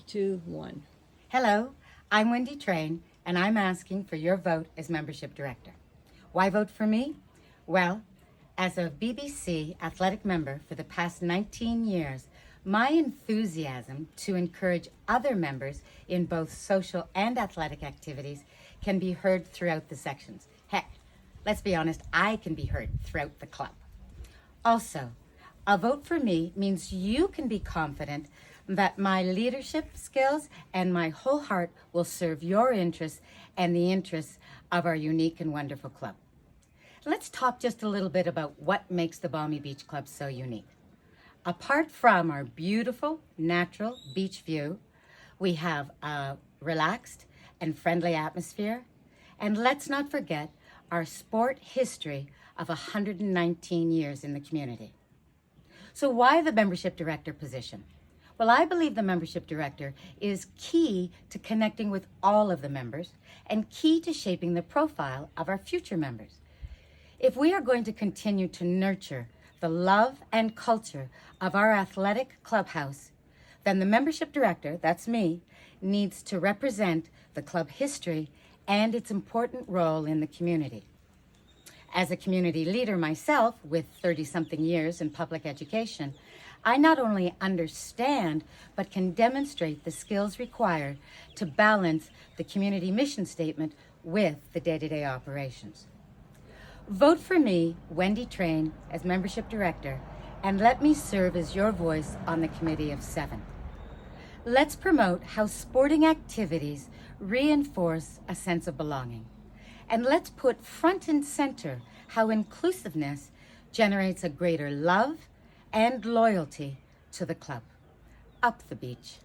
Two, one. Hello, I'm Wendy and I'm asking for your vote as membership director. Why vote for me? Well, as a BBC athletic member for the past 19 years, my enthusiasm to encourage other members in both social and athletic activities can be heard throughout the sections. Heck, let's be honest, I can be heard throughout the club. Also, a vote for me means you can be confident that my leadership skills and my whole heart will serve your interests and the interests of our unique and wonderful club. Let's talk just a little bit about what makes the Balmy Beach Club so unique. Apart from our beautiful natural beach view, we have a relaxed and friendly atmosphere. And let's not forget our sport history of 119 years in the community. So why the membership director position? Well, I believe the membership director is key to connecting with all of the members and key to shaping the profile of our future members. If we are going to continue to nurture the love and culture of our athletic clubhouse, then the membership director, that's me, needs to represent the club history and its important role in the community. As a community leader myself with 30-something years in public education, I not only understand, but can demonstrate the skills required to balance the community mission statement with the day-to-day operations. Vote for me, Wendy Train, as membership director, and let me serve as your voice on the committee of 7. Let's promote how sporting activities reinforce a sense of belonging. And let's put front and center how inclusiveness generates a greater love and loyalty to the club. Up the beach.